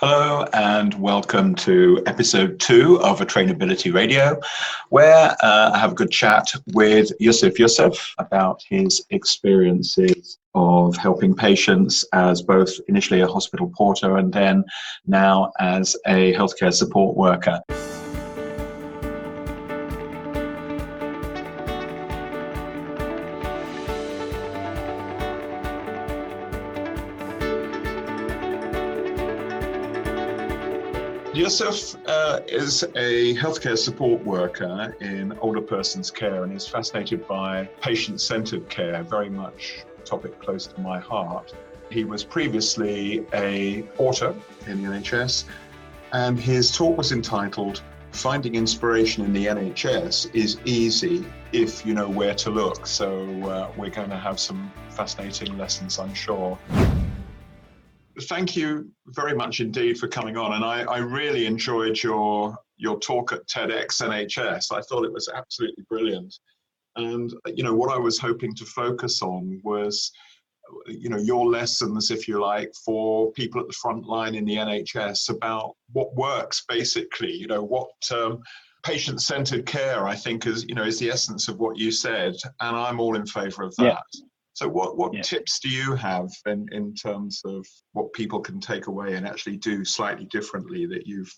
Hello and welcome to episode 2 of Atrainability Radio, where I have a good chat with Yusuf Yousuf about his experiences of helping patients as both initially a hospital porter and then now as a healthcare support worker. Yusuf is a healthcare support worker in older persons care and is fascinated by patient-centered care, very much a topic close to my heart. He was previously a porter in the NHS, and his talk was entitled, "Finding Inspiration in the NHS is Easy if you know where to look." So we're going to have some fascinating lessons, I'm sure. Thank you very much indeed for coming on, and I really enjoyed your talk at TEDx NHS. I thought it was absolutely brilliant. And what I was hoping to focus on was your lessons, if you like, for people at the front line in the NHS about what works basically, what patient-centered care, I think, is the essence of what you said, and I'm all in favor of that. Yeah. So what tips do you have in terms of what people can take away and actually do slightly differently that you've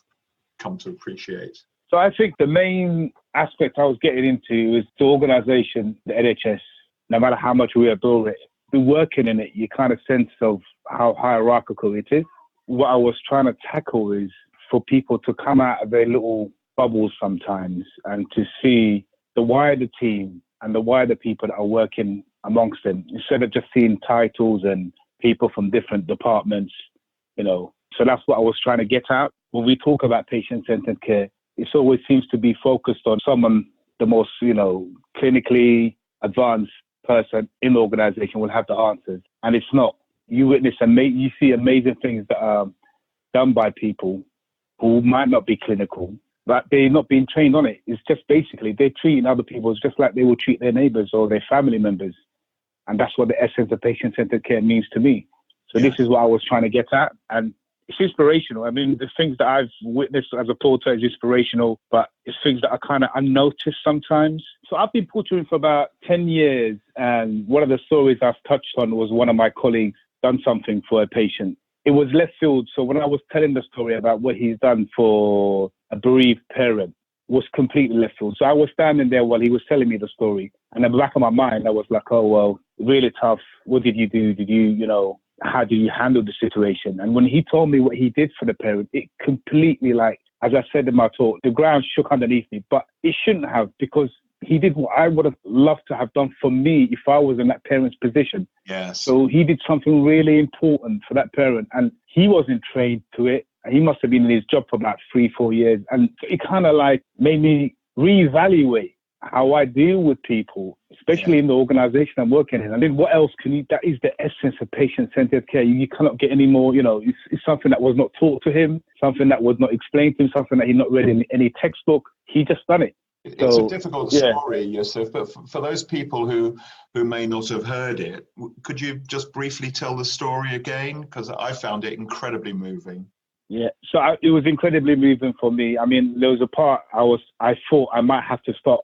come to appreciate? So I think the main aspect I was getting into is the organisation, the NHS. No matter how much we adore it, the working in it, you kind of sense of how hierarchical it is. What I was trying to tackle is for people to come out of their little bubbles sometimes and to see the wider team and the wider people that are working amongst them, instead of just seeing titles and people from different departments, So that's what I was trying to get at. When we talk about patient-centered care, it always seems to be focused on someone, the most, clinically advanced person in the organization will have the answers. And it's not. You witness you see amazing things that are done by people who might not be clinical, but they're not being trained on it. It's just basically they're treating other people just like they will treat their neighbors or their family members. And that's what the essence of patient-centered care means to me. So This is what I was trying to get at. And it's inspirational. I mean, the things that I've witnessed as a porter is inspirational, but it's things that are kind of unnoticed sometimes. So I've been portering for about 10 years. And one of the stories I've touched on was one of my colleagues done something for a patient. It was left field. So when I was telling the story about what he's done for a bereaved parent, was completely left field. So I was standing there while he was telling me the story. And in the back of my mind, I was like, oh, well, really tough. What did you do? How did you handle the situation? And when he told me what he did for the parent, it completely, as I said in my talk, the ground shook underneath me. But it shouldn't have, because he did what I would have loved to have done for me if I was in that parent's position. Yes. So he did something really important for that parent, and he wasn't trained to it. He must have been in his job for about 3-4 years. And it kind of made me reevaluate how I deal with people, especially in the organization I'm working in. And then what else that is the essence of patient-centered care. You cannot get any more, it's something that was not taught to him, something that was not explained to him, something that he not read in any textbook. He just done it. It's a difficult story, Yusuf, but for those people who may not have heard it, could you just briefly tell the story again? Because I found it incredibly moving. Yeah, so it was incredibly moving for me. I mean, there was a part I thought I might have to stop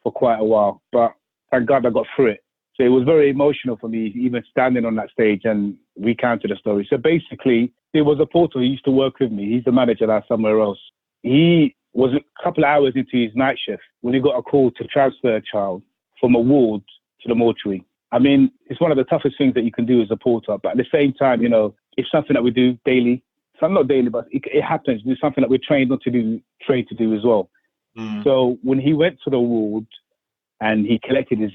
for quite a while, but thank God I got through it. So it was very emotional for me, even standing on that stage and recounting the story. So basically, there was a porter who used to work with me. He's the manager now somewhere else. He was a couple of hours into his night shift when he got a call to transfer a child from a ward to the mortuary. I mean, it's one of the toughest things that you can do as a porter, but at the same time, it's something that we do daily. So not daily, but it happens. It's something that we're trained to do as well. So when he went to the ward and he collected his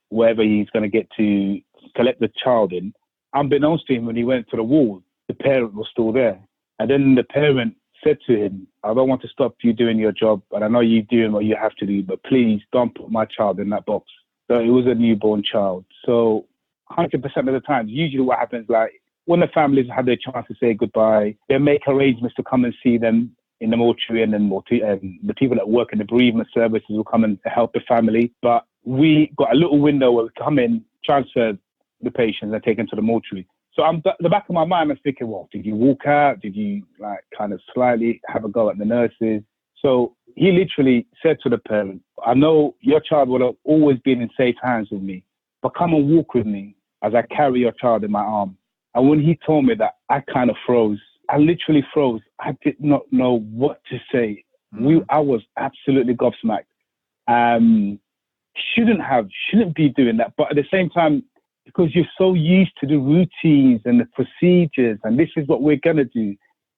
wherever he's going to get to collect the child in, unbeknownst to him, when he went to the ward, the parent was still there. And then the parent said to him, I don't want to stop you doing your job, and I know you're doing what you have to do, but please don't put my child in that box. So it was a newborn child. So 100% of the time, usually what happens, when the families have their chance to say goodbye, they make arrangements to come and see them in the mortuary, and then the people that work in the bereavement services will come and help the family. But we got a little window where we come in, transfer the patients and take them to the mortuary. So the back of my mind, I'm thinking, well, did you walk out? Did you like kind of slightly have a go at the nurses? So he literally said to the parent, I know your child will have always been in safe hands with me, but come and walk with me as I carry your child in my arm. And when he told me that, I kind of froze. I literally froze. I did not know what to say. I was absolutely gobsmacked. Shouldn't be doing that. But at the same time, because you're so used to the routines and the procedures, and this is what we're going to do,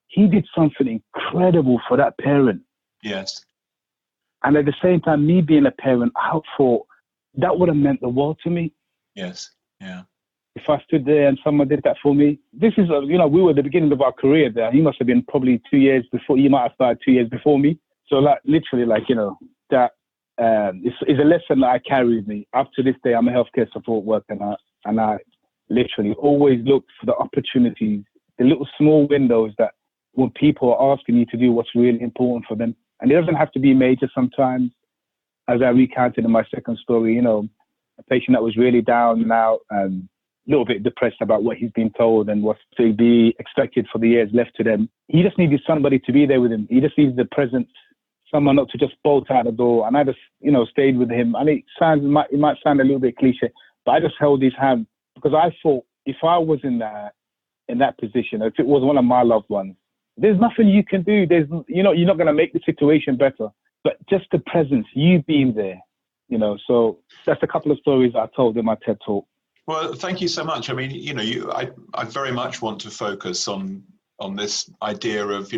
he did something incredible for that parent. Yes. And at the same time, me being a parent, I thought that would have meant the world to me. Yes. Yeah. If I stood there and someone did that for me, this is, we were at the beginning of our career there. He must have been probably 2 years before, he might have started 2 years before me. So like, literally, like, that is a lesson that I carry with me. Up to this day, I'm a healthcare support worker and I literally always look for the opportunities, the little small windows that when people are asking you to do what's really important for them. And it doesn't have to be major sometimes. As I recounted in my second story, a patient that was really down and out and a little bit depressed about what he's been told and what's to be expected for the years left to them. He just needed somebody to be there with him. He just needed the presence, someone not to just bolt out the door. And I just, stayed with him. And it might sound a little bit cliche, but I just held his hand because I thought if I was in that position, if it was one of my loved ones, there's nothing you can do. You're not going to make the situation better, but just the presence, you being there, so that's a couple of stories I told in my TED Talk. Well, thank you so much. I mean, I very much want to focus on this idea of,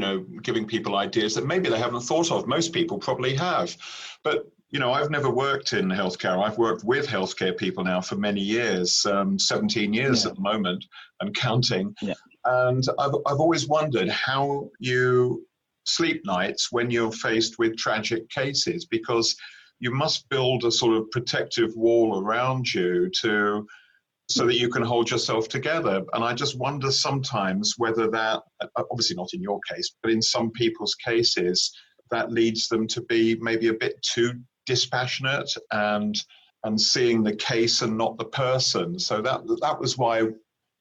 giving people ideas that maybe they haven't thought of. Most people probably have. But, I've never worked in healthcare. I've worked with healthcare people now for many years, 17 years at the moment and counting. Yeah. And I've always wondered how you sleep nights when you're faced with tragic cases, because you must build a sort of protective wall around you so that you can hold yourself together. And I just wonder sometimes whether that, obviously not in your case, but in some people's cases, that leads them to be maybe a bit too dispassionate and seeing the case and not the person. So that was why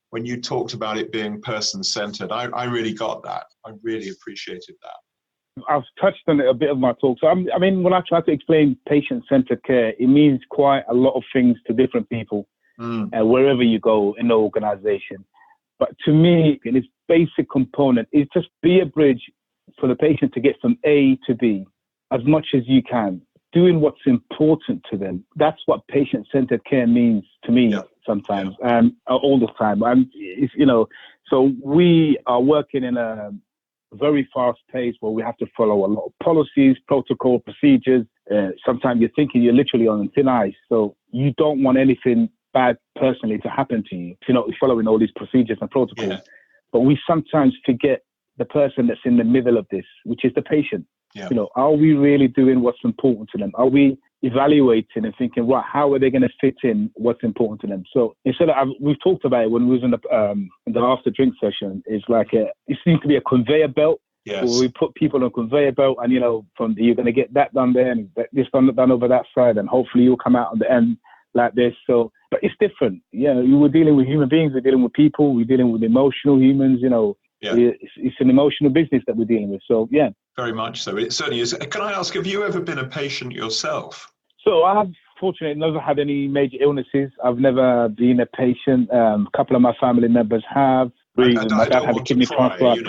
when you talked about it being person-centered, I really got that. I really appreciated that. I've touched on it a bit of my talk. So when I try to explain patient-centered care, it means quite a lot of things to different people. Wherever you go in the organization. But to me, in its basic component, is just be a bridge for the patient to get from A to B as much as you can, doing what's important to them. That's what patient-centered care means to me sometimes, all the time. So we are working in a very fast pace where we have to follow a lot of policies, protocol, procedures. Sometimes you're thinking you're literally on thin ice. So you don't want anything bad personally to happen to you, following all these procedures and protocols. Yeah. But we sometimes forget the person that's in the middle of this, which is the patient. Yeah. Are we really doing what's important to them? Are we evaluating and thinking, right, how are they going to fit in what's important to them? So instead of, we've talked about it when we was in the after drink session, it's like it seems to be a conveyor belt. Yes. Where we put people on a conveyor belt and, you're going to get that done there and this done over that side, and hopefully you'll come out on the end like this. So, but it's different. We're dealing with human beings, we're dealing with people, we're dealing with emotional humans, It's an emotional business that we're dealing with. So, yeah. Very much so. It certainly is. Can I ask, have you ever been a patient yourself? So I have, fortunately, never had any major illnesses. I've never been a patient. A couple of my family members have. My dad had a kidney transplant.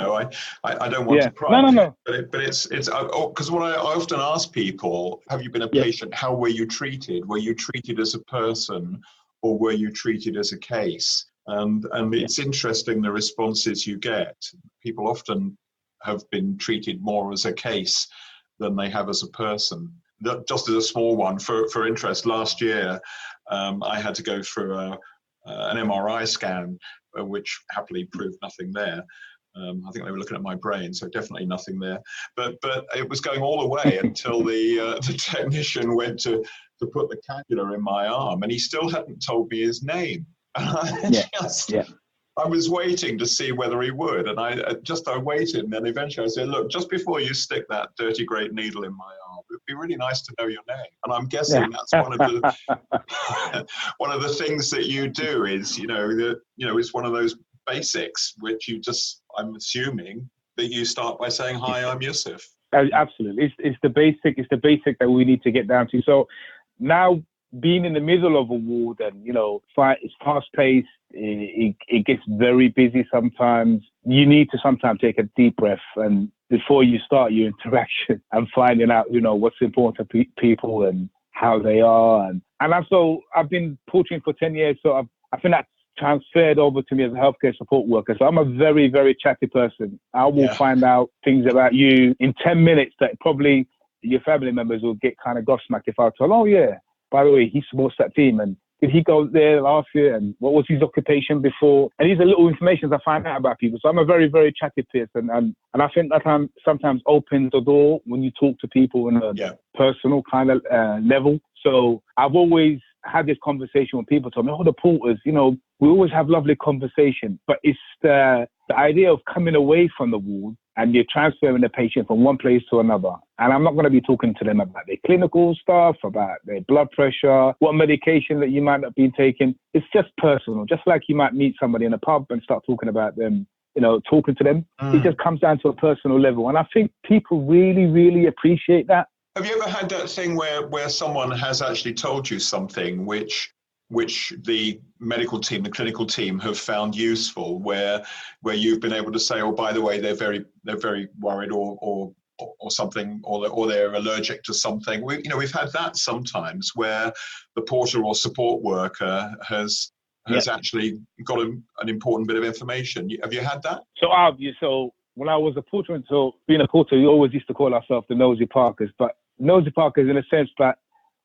I don't want to pry. No. But it's because when I often ask people, have you been a patient? How were you treated? Were you treated as a person, or were you treated as a case? And it's interesting the responses you get. People often have been treated more as a case than they have as a person. Just as a small one, for interest, last year I had to go through an MRI scan, which happily proved nothing there. I think they were looking at my brain, so definitely nothing there. But it was going all the way until the technician went to put the cannula in my arm, and he still hadn't told me his name. I was waiting to see whether he would, and I waited, and then eventually I said, look, just before you stick that dirty great needle in my arm, it'd be really nice to know your name. And I'm guessing that's one of the one of the things that you do is, it's one of those basics, which I'm assuming that you start by saying, "Hi, I'm Yusuf." Absolutely. It's the basic that we need to get down to. So now, being in the middle of a ward and, it's fast paced, it gets very busy sometimes. You need to sometimes take a deep breath and before you start your interaction and finding out, what's important to people and how they are. And I've been portraying for 10 years. So I think that's transferred over to me as a healthcare support worker. So I'm a very, very chatty person. I will find out things about you in 10 minutes that probably your family members will get kind of gobsmacked if I tell, oh yeah, by the way, he supports that team and did he go there last year and what was his occupation before? And these are little information I find out about people. So I'm a very, very chatty person. And I think that sometimes opens the door when you talk to people in a personal kind of level. So I've always had this conversation when people tell me, the porters, we always have lovely conversation, but it's the idea of coming away from the ward and you're transferring the patient from one place to another. And I'm not going to be talking to them about their clinical stuff, about their blood pressure, what medication that you might not be taking. It's just personal, just like you might meet somebody in a pub and start talking about them, talking to them. It just comes down to a personal level. And I think people really, really appreciate that. Have you ever had that thing where someone has actually told you something which the medical team, the clinical team have found useful, where you've been able to say, oh, by the way, they're very worried or something, or they're allergic to something? We've had that sometimes where the porter or support worker has actually got an important bit of information. Have you had that? So when I was a porter, being a porter, we always used to call ourselves the nosy parkers, but nosy parkers in a sense that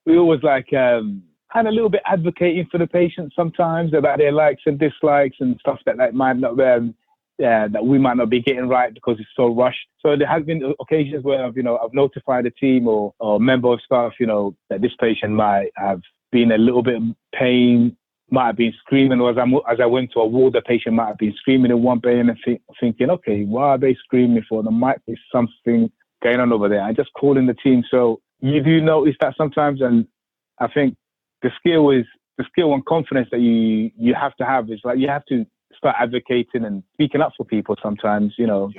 we always kind of a little bit advocating for the patient sometimes about their likes and dislikes and stuff that might not that we might not be getting right because it's so rushed. So there has been occasions where I've notified a team or a member of staff, that this patient might have been a little bit in pain, might have been screaming, or as I went to a ward, the patient might have been screaming in one bay and thinking, okay, why are they screaming for? There might be something going on over there. I just call in the team. So you do notice that sometimes, and I think the skill and confidence that you have to have is you have to start advocating and speaking up for people sometimes, So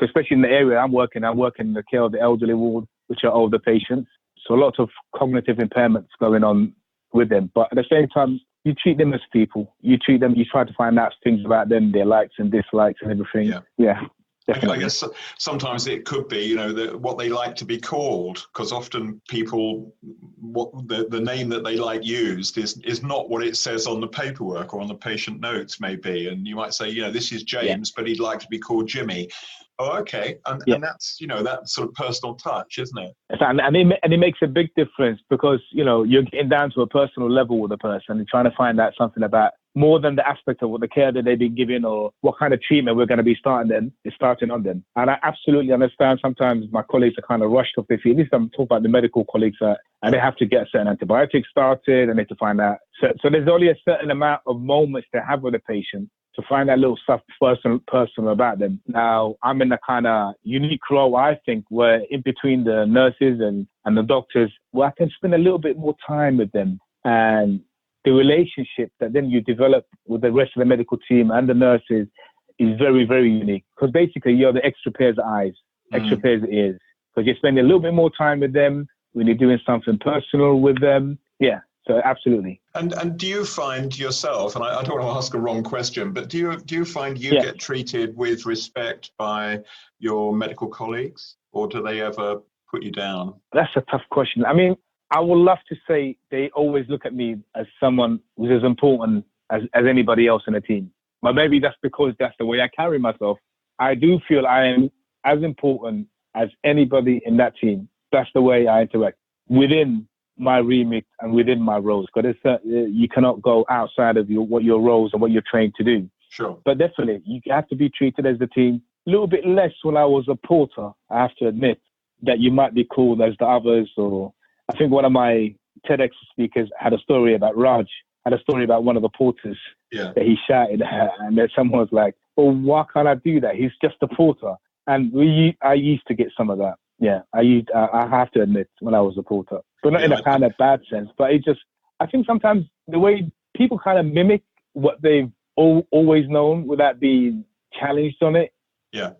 especially in the area I'm working in the care of the elderly ward, which are older patients. So a lot of cognitive impairments going on with them. But at the same time, you treat them as people. You try to find out things about them, their likes and dislikes and everything. Yeah. Definitely. I guess sometimes it could be, what they like to be called, because often people, what the name that they like used is not what it says on the paperwork or on the patient notes maybe. And you might say, this is James, but he'd like to be called Jimmy. Oh, okay. And that's, that sort of personal touch, isn't it? And it makes a big difference because, you're getting down to a personal level with a person and trying to find out something about more than the aspect of what the care that they've been given or what kind of treatment we're going to be starting on them. And I absolutely understand sometimes my colleagues are kind of rushed off their feet. At least I'm talking about the medical colleagues and they have to get certain antibiotics started and they have to find out. So there's only a certain amount of moments they have with the patient to find that little stuff personal about them. Now, I'm in a kind of unique role, I think, where in between the nurses and the doctors, I can spend a little bit more time with them. And the relationship that then you develop with the rest of the medical team and the nurses is very, very unique. Because basically, you're the extra pairs of eyes, extra pairs of ears. Because you're spending a little bit more time with them when you're doing something personal with them. Yeah. So absolutely. And do you find yourself, and I don't want to ask a wrong question, but do you find you get treated with respect by your medical colleagues, or do they ever put you down? That's a tough question. I mean, I would love to say they always look at me as someone who's as important as anybody else in the team. But maybe that's because that's the way I carry myself. I do feel I am as important as anybody in that team. That's the way I interact within my remit and within my roles, because you cannot go outside of what your roles and what you're trained to do. Sure. But definitely, you have to be treated as the team. A little bit less when I was a porter, I have to admit, that you might be called as the others. Or I think one of my TEDx speakers had a story about Raj, had a story about one of the porters that he shouted at, and then someone was like, well, why can't I do that? He's just a porter. And I used to get some of that. Yeah, I have to admit, when I was a porter. But not in a kind of bad sense. But I think sometimes the way people kind of mimic what they've always known without being challenged on it. Yeah.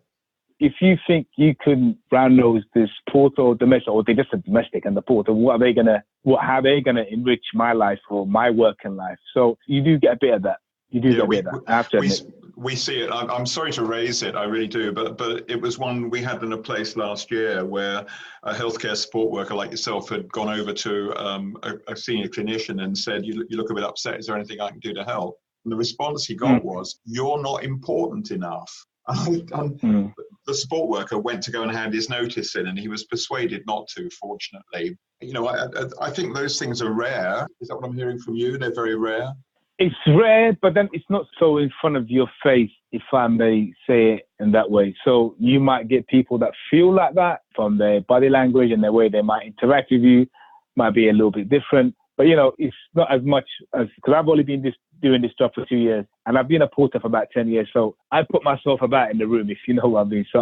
If you think you can brown nose this porter or domestic, or they're just a domestic and the porter, how are they gonna enrich my life or my working life? So you do get a bit of that. You do get a bit of that. I have to admit. We see it. I'm sorry to raise it, I really do, but it was one we had in a place last year where a healthcare support worker like yourself had gone over to a senior clinician and said, you look a bit upset, is there anything I can do to help? And the response he got was, you're not important enough. The support worker went to go and hand his notice in, and he was persuaded not to, fortunately. You know, I think those things are rare. Is that what I'm hearing from you? They're very rare? It's rare, but then it's not so in front of your face, if I may say it in that way. So you might get people that feel like that from their body language and the way they might interact with you might be a little bit different. But, you know, it's not as much as, because I've only been doing this job for 2 years and I've been a porter for about 10 years. So I put myself about in the room, if you know what I mean. So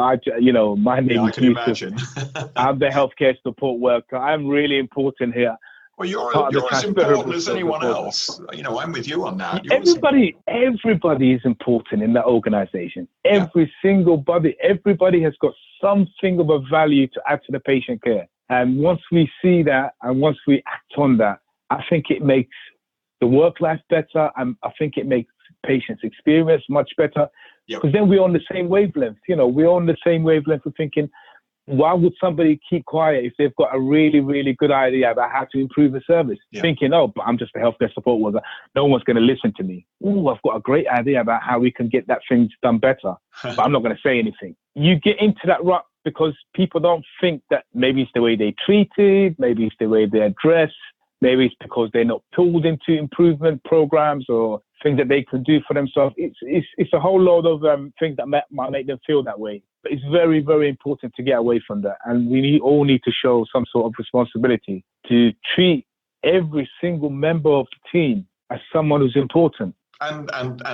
my name is Yusuf. I'm the healthcare support worker. I'm really important here. Well, you're as important as anyone else. You know, I'm with you on that. Everybody is important in that organization. Everybody has got something of a value to add to the patient care. And once we see that and once we act on that, I think it makes the work life better. And I think it makes patients' experience much better. Because then we're on the same wavelength. You know, we're on the same wavelength of thinking, why would somebody keep quiet if they've got a really, really good idea about how to improve the service? Thinking, but I'm just a healthcare support worker. No one's going to listen to me. Oh, I've got a great idea about how we can get that thing done better, but I'm not going to say anything. You get into that rut because people don't think that maybe it's the way they're treated, maybe it's the way they're dressed, maybe it's because they're not pulled into improvement programs or things that they can do for themselves. It's a whole load of things that might make them feel that way. But it's very, very important to get away from that. And we all need to show some sort of responsibility to treat every single member of the team as someone who's important. And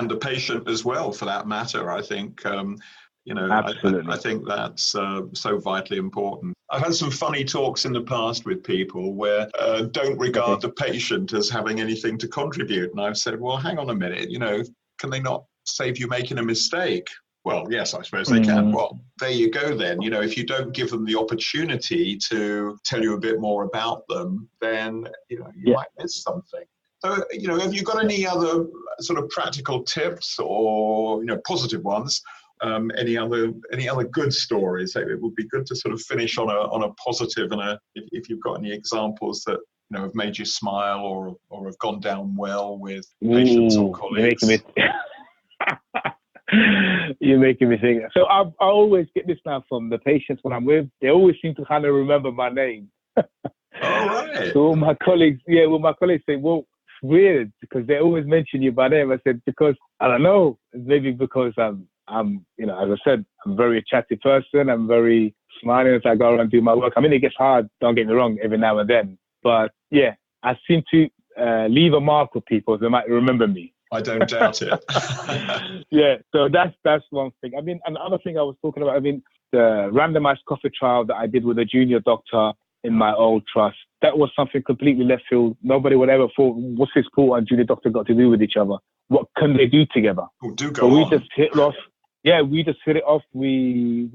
the patient as well, for that matter, I think. Absolutely. I think that's so vitally important. I've had some funny talks in the past with people where don't regard the patient as having anything to contribute. And I've said, well, hang on a minute, can they not save you making a mistake? Well, yes, I suppose they can. Well, there you go then. If you don't give them the opportunity to tell you a bit more about them, then, you might miss something. So, have you got any other sort of practical tips or, positive ones? Any other good stories? It would be good to sort of finish on a positive, and if you've got any examples that have made you smile or have gone down well with patients or colleagues. You're making me think. So I always get this now from the patients when I'm with. They always seem to kind of remember my name. All right. So my colleagues say, well, it's weird because they always mention you by name. I said, because I don't know, maybe because I'm, as I said, I'm a very attractive person. I'm very smiling as I go around and do my work. I mean, it gets hard, don't get me wrong, every now and then. But yeah, I seem to leave a mark with people. They might remember me. I don't doubt it. Yeah, so that's one thing. I mean, another thing I was talking about, the randomized coffee trial that I did with a junior doctor in my old trust, that was something completely left field. Nobody would ever thought, what's this porter and junior doctor got to do with each other? What can they do together? Oh, do go on. We just hit it off. Yeah, we just hit it off. We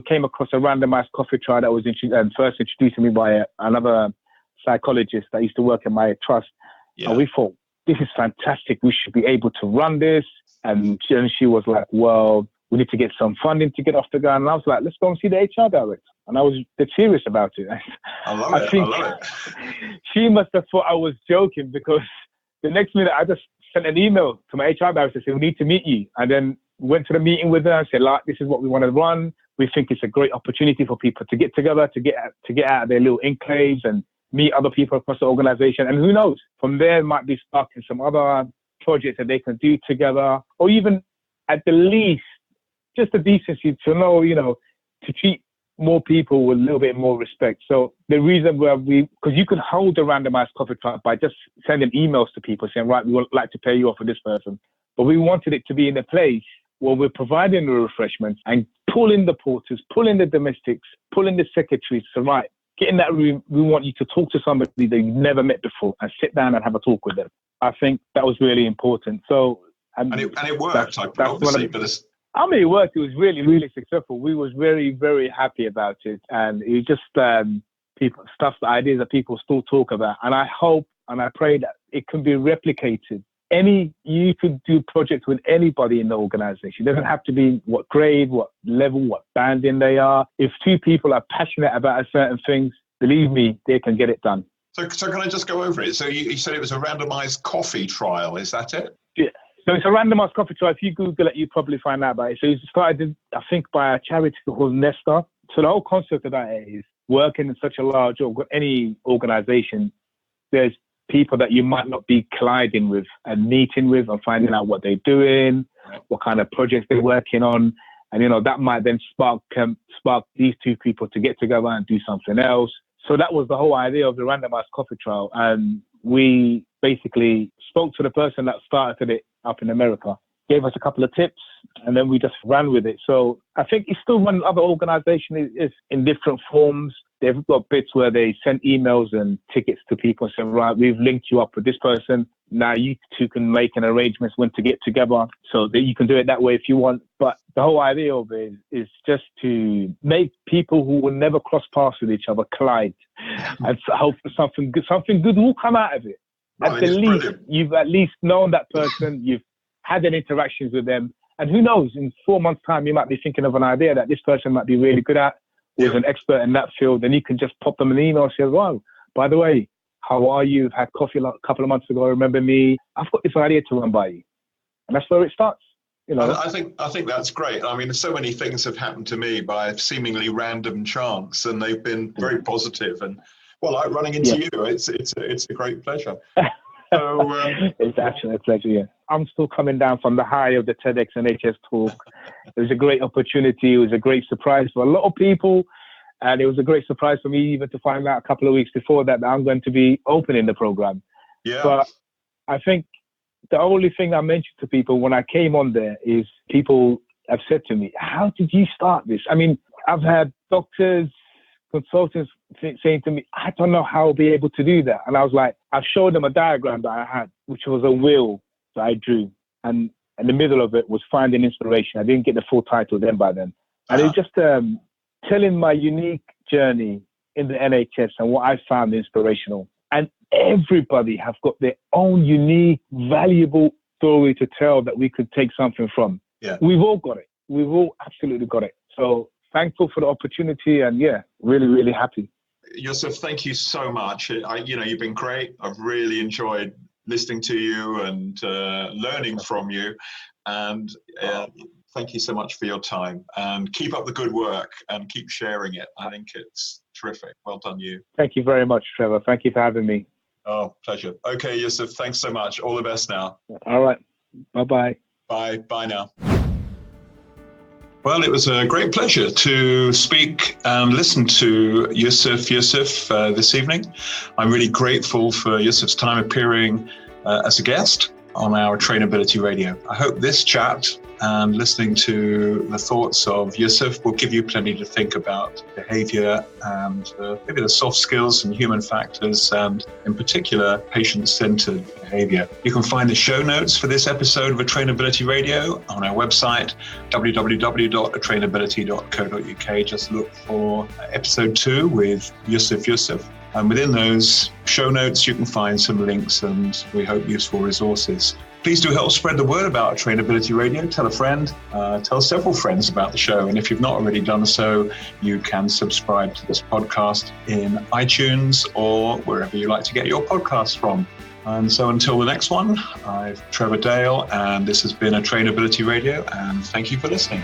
came across a randomized coffee trial that was first introduced to me by another psychologist that used to work in my trust. Yeah. And we thought, this is fantastic. We should be able to run this. And she was like, well, we need to get some funding to get off the ground. And I was like, let's go and see the HR director. And I was dead serious about it. I love it. She must have thought I was joking because the next minute I just sent an email to my HR director saying, we need to meet you. And then went to the meeting with her and said, like, this is what we want to run. We think it's a great opportunity for people to get together, to get out of their little enclaves and meet other people across the organization. And who knows, from there might be sparking some other projects that they can do together, or even at the least, just the decency to know, to treat more people with a little bit more respect. So the reason where because you can hold a randomized coffee trial by just sending emails to people saying, right, we would like to pay you off for this person. But we wanted it to be in a place where we're providing the refreshments and pulling the porters, pulling the domestics, pulling the secretaries. So right, get in that room, we want you to talk to somebody that you've never met before and sit down and have a talk with them. I think that was really important. So And it worked, obviously. It worked. It was really, really successful. We was very, very happy about it. And it was just ideas that people still talk about. And I hope and I pray that it can be replicated. You could do projects with anybody in the organization. It doesn't have to be what grade, what level, what banding they are. If two people are passionate about a certain things, believe me, they can get it done. So can I just go over it? So you said it was a randomized coffee trial, is that it? Yeah. So it's a randomized coffee trial. If you Google it, you probably find out about it. So it started, I think, by a charity called Nesta. So the whole concept of that is working in such a large, or any organization, there's people that you might not be colliding with and meeting with and finding out what they're doing, what kind of projects they're working on. And, that might then spark these two people to get together and do something else. So that was the whole idea of the randomized coffee trial. And we basically spoke to the person that started it up in America, gave us a couple of tips, and then we just ran with it. So I think it's still run other organizations is in different forms. They've got bits where they send emails and tickets to people and say, right, we've linked you up with this person. Now you two can make an arrangement when to get together, so that you can do it that way if you want. But the whole idea of it is just to make people who will never cross paths with each other collide, and hope something good will come out of it. At the least, you've at least known that person, you've had an interactions with them, and who knows, in 4 months' time, you might be thinking of an idea that this person might be really good at, who's an expert in that field, and you can just pop them an email and say, wow, by the way, how are you? Had coffee a couple of months ago, remember me? I've got this idea to run by you. And that's where it starts. I think that's great. I mean, so many things have happened to me by seemingly random chance, and they've been very positive. And like running into you, it's a great pleasure. So, it's actually a pleasure. Yeah, I'm still coming down from the high of the TEDx NHS talk. It was a great opportunity. It was a great surprise for a lot of people, and it was a great surprise for me even to find out a couple of weeks before that I'm going to be opening the program. Yeah. But I think the only thing I mentioned to people when I came on there is people have said to me, "How did you start this?" I mean, I've had doctors, consultants saying to me, I don't know how I'll be able to do that. And I was like, I showed them a diagram that I had, which was a wheel that I drew. And in the middle of it was finding inspiration. I didn't get the full title then by then. And it was just telling my unique journey in the NHS and what I found inspirational. And everybody have got their own unique, valuable story to tell that we could take something from. Yeah. We've all got it. We've all absolutely got it. So thankful for the opportunity, and really, really happy. Yusuf, thank you so much. You've been great. I've really enjoyed listening to you and learning from you. And thank you so much for your time. And keep up the good work and keep sharing it. I think it's terrific. Well done, you. Thank you very much, Trevor. Thank you for having me. Oh, pleasure. Okay, Yusuf, thanks so much. All the best now. All right. Bye-bye. Bye. Bye now. Well, it was a great pleasure to speak and listen to Yusuf Yousuf this evening. I'm really grateful for Yusuf's time appearing as a guest on our Atrainability Radio. I hope this chat and listening to the thoughts of Yusuf will give you plenty to think about behavior and maybe the soft skills and human factors, and in particular, patient-centered behavior. You can find the show notes for this episode of Atrainability Radio on our website, www.atrainability.co.uk. Just look for episode 2 with Yusuf Yousuf. And within those show notes, you can find some links and we hope useful resources. Please do help spread the word about Atrainability Radio. Tell a friend, tell several friends about the show. And if you've not already done so, you can subscribe to this podcast in iTunes or wherever you like to get your podcasts from. And so until the next one, I'm Trevor Dale, and this has been Atrainability Radio, and thank you for listening.